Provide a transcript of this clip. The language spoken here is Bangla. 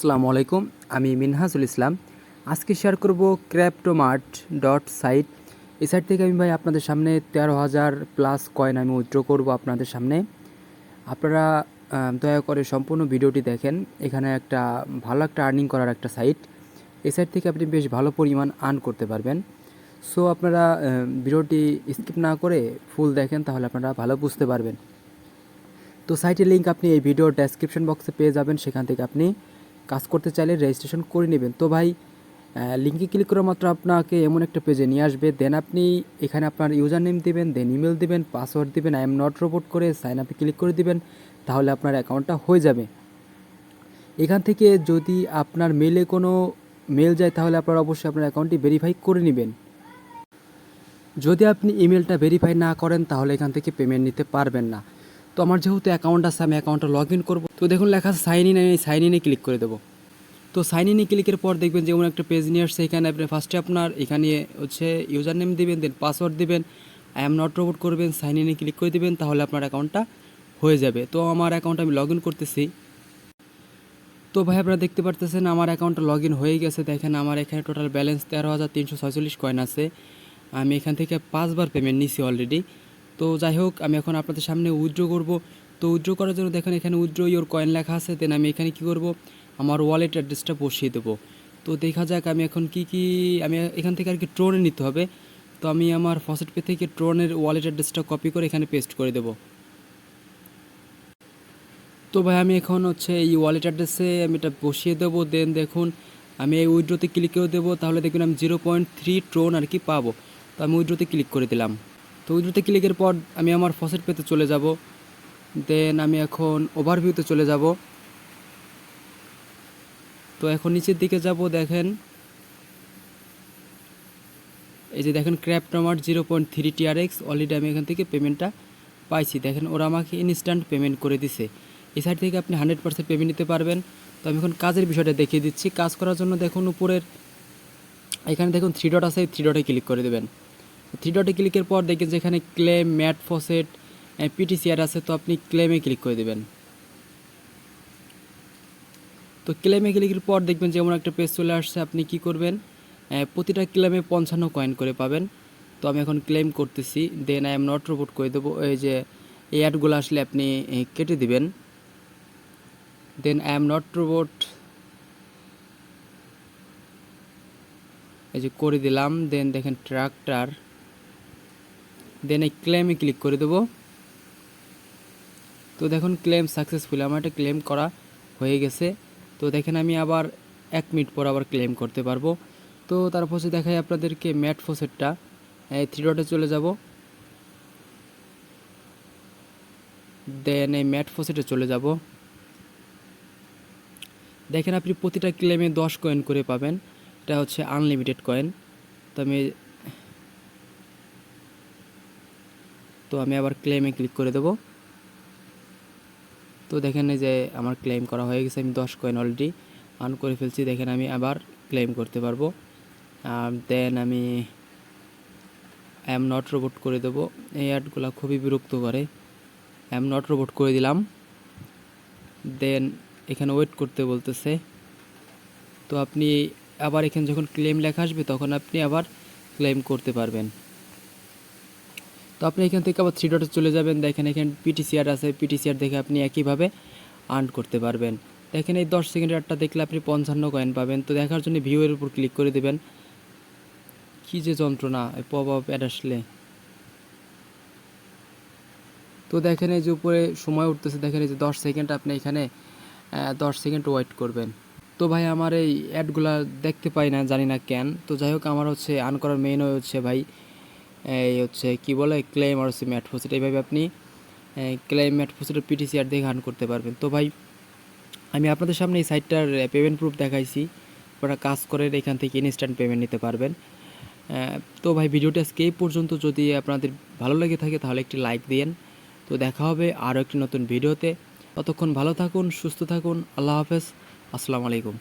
আসসালামু আলাইকুম, আমি মিনহাজুল ইসলাম। আজকে শেয়ার করব cryptomart.site। এই সাইট থেকে আমি ভাই আপনাদের সামনে 13,000 প্লাস কয়েন আমি উইথড্র করব আপনাদের সামনে। আপনারা দয়া করে সম্পূর্ণ ভিডিওটি দেখেন। এখানে একটা ভালো একটা আর্নিং করার একটা সাইট। এই সাইট থেকে আপনি বেশ ভালো পরিমাণ আর্ন করতে পারবেন। সো আপনারা ভিডিওটি স্কিপ না করে ফুল দেখেন, তাহলে আপনারা ভালো বুঝতে পারবেন। তো সাইটের লিঙ্ক আপনি এই ভিডিওর ডেসক্রিপশন বক্সে পেয়ে যাবেন, সেখান থেকে আপনি কাজ করতে চাইলে রেজিস্ট্রেশন করে নেবেন। তো ভাই লিঙ্কে ক্লিক করা মাত্র আপনাকে এমন একটা পেজে নিয়ে আসবে। দেন আপনি এখানে আপনার ইউজার নেম দেবেন, দেন ইমেল দেবেন, পাসওয়ার্ড দেবেন, আই এম নট রোবট করে সাইন আপে ক্লিক করে দিবেন, তাহলে আপনার অ্যাকাউন্টটা হয়ে যাবে। এখান থেকে যদি আপনার মেলে কোনো মেল যায়, তাহলে আপনারা অবশ্যই আপনার অ্যাকাউন্টটি ভেরিফাই করে নেবেন। যদি আপনি ইমেলটা ভেরিফাই না করেন, তাহলে এখান থেকে পেমেন্ট নিতে পারবেন না। তো আমার যেহেতু অ্যাকাউন্ট আছে, আমি অ্যাকাউন্টটা লগ ইন করবো। তো দেখুন লেখা আছে সাইন ইন, আমি সাইন ইনে ক্লিক করে দেবো। তো সাইন ইনে ক্লিকের পর দেখবেন যেমন একটা পেজ নিয়ে আসছে। এখানে আপনি ফার্স্টে আপনার এখানে হচ্ছে ইউজার নেম দেবেন, দেন পাসওয়ার্ড দেবেন, আই এম নট রোবট করবেন, সাইন ইনে ক্লিক করে দেবেন, তাহলে আপনার অ্যাকাউন্টটা হয়ে যাবে। তো আমার অ্যাকাউন্ট আমি লগ ইন করতেছি। তো ভাই আপনারা দেখতে পারতেছেন আমার অ্যাকাউন্টটা লগ ইন হয়ে গেছে। দেখেন আমার এখানে টোটাল ব্যালেন্স 13,346 কয়েন আছে। আমি এখান থেকে 5 বার পেমেন্ট নিছি অলরেডি। তো যাই হোক, আমি এখন আপনাদের সামনে উইথড্র করব। তো উইথড্র করার জন্য দেখেন এখানে উইথড্র ইওর কয়েন লেখা আছে। দেন আমি এখানে কি করব, আমার ওয়ালেট অ্যাড্রেসটা বসিয়ে দেবো। তো দেখা যাক আমি এখন কি আমি এখান থেকে আর কি ট্রোনে নিতে হবে। তো আমি আমার ফসেট পে থেকে ট্রোনের ওয়ালেট অ্যাড্রেসটা কপি করে এখানে পেস্ট করে দেবো। তো ভাই আমি এখন হচ্ছে এই ওয়ালেট অ্যাড্রেসে আমি এটা বসিয়ে দেবো। দেন দেখুন আমি এই উইথড্রোতে ক্লিক করে দেবো, তাহলে দেখুন আমি 0.3 ট্রোন আর কি পাবো। তো আমি উইথড্রোতে ক্লিক করে দিলাম। তো উইথড্রোতে ক্লিকের পর আমি আমার ফসেট পেতে চলে যাব। দেন আমি এখন ওভারভিউতে চলে যাব। তো এখন নিচের দিকে যাব, দেখেন এই যে দেখেন ক্র্যাপটমার্ট 0.3 TRX অলরেডি আমি এখান থেকে পেমেন্টটা পাইছি। দেখেন ওরা আমাকে ইনস্ট্যান্ট পেমেন্ট করে দিছে। এই সাইট থেকে আপনি 100% পেমেন্ট নিতে পারবেন। তো আমি এখন কাজের বিষয়টা দেখিয়ে দিচ্ছি। কাজ করার জন্য দেখুন উপরের এখানে দেখুন 3 ডট আছে, 3 ডটে ক্লিক করে দেবেন। 3 ডটে ক্লিকের পর দেখেন যে এখানে ক্লেম, ম্যাট ফসেট, পিটিসিআর আছে। তো আপনি ক্লেমে ক্লিক করে দেবেন। তো ক্লেমে ক্লিকের পর দেখবেন যে এমন একটা পেজ চলে আসছে। আপনি কি করবেন, প্রতিটা ক্লেমে 55 কয়েন করে পাবেন। তো আমি এখন ক্লেম করতেছি। Then I am not robot করে দেবো। এই যে এই অ্যাডগুলো আসলে আপনি কেটে দিবেন। Then I am not robot এই যে করে দিলাম। দেন দেখেন ট্রাক্টর, দেন এই ক্লেমে ক্লিক করে দেবো। তো দেখুন ক্লেম সাকসেসফুল, আমার একটা ক্লেম করা হয়ে গেছে। তো দেখেন আমি আবার 1 মিনিট পর আবার ক্লেম করতে পারবো। তো তারপর হচ্ছে দেখাই আপনাদেরকে ম্যাট ফসেটটা। 3 ডটে চলে যাব। দেন এই ম্যাট ফসেটে চলে যাব। দেখেন আপনি প্রতিটা ক্লেমে 10 কয়েন করে পাবেন। এটা হচ্ছে আনলিমিটেড কয়েন। তো আমি আবার ক্লেমে ক্লিক করে দেব। তো দেখেন এই যে আমার ক্লেম করা হয়ে গেছে। আমি 10 কয়েন অলরেডি আর্ন করে ফেলছি। দেখেন আমি আবার ক্লেম করতে পারবো। দেন আমি আই এম নট রোবট করে দেবো। এই অ্যাডগুলো খুবই বিরক্ত করে। আই এম নট রোবট করে দিলাম। দেন এখানে ওয়েট করতে বলতেছে। তো আপনি আবার এখানে যখন ক্লেম লেখা আসবে, তখন আপনি আবার ক্লেম করতে পারবেন। তো আপনি এখান থেকে আবার 3 ডটে চলে যাবেন। দেখেন এখানে পিটিসিআর আছে, পিটিসিআর দেখে আপনি একইভাবে আর্ন করতে পারবেন। দেখেন এই 10 সেকেন্ডের অ্যাডটা দেখলে আপনি 55 কয়েন পাবেন। তো দেখার জন্য ভিউয়ের উপর ক্লিক করে দেবেন। কী যে যন্ত্রণা এই পপ আপ অ্যাড আসলে। তো দেখেন এই যে উপরে সময় উঠতেছে, দেখেন এই যে 10 সেকেন্ড, আপনি এখানে 10 সেকেন্ড ওয়েট করবেন। তো ভাই আমার এই অ্যাডগুলা দেখতে পাই না, জানি না কেন। তো যাই হোক, আমার হচ্ছে আর্ন করার মেইন হচ্ছে ভাই এই হচ্ছে কি বলে ক্লেম আর হচ্ছে ম্যাট ফসেট। এইভাবে আপনি ক্লেম, ম্যাট ফসেটের পিটিসিআর দেখে আর্ন করতে পারবেন। তো ভাই আমি আপনাদের সামনে এই সাইটটার পেমেন্ট প্রুফ দেখাইছি। আপনারা কাজ করে এখান থেকে ইনস্ট্যান্ট পেমেন্ট নিতে পারবেন। তো ভাই ভিডিওটা আজকে এই পর্যন্ত। যদি আপনাদের ভালো লেগে থাকে তাহলে একটি লাইক দিন। তো দেখা হবে আরও একটি নতুন ভিডিওতে। ততক্ষণ ভালো থাকুন, সুস্থ থাকুন। আল্লাহ হাফেজ, আসসালামু আলাইকুম।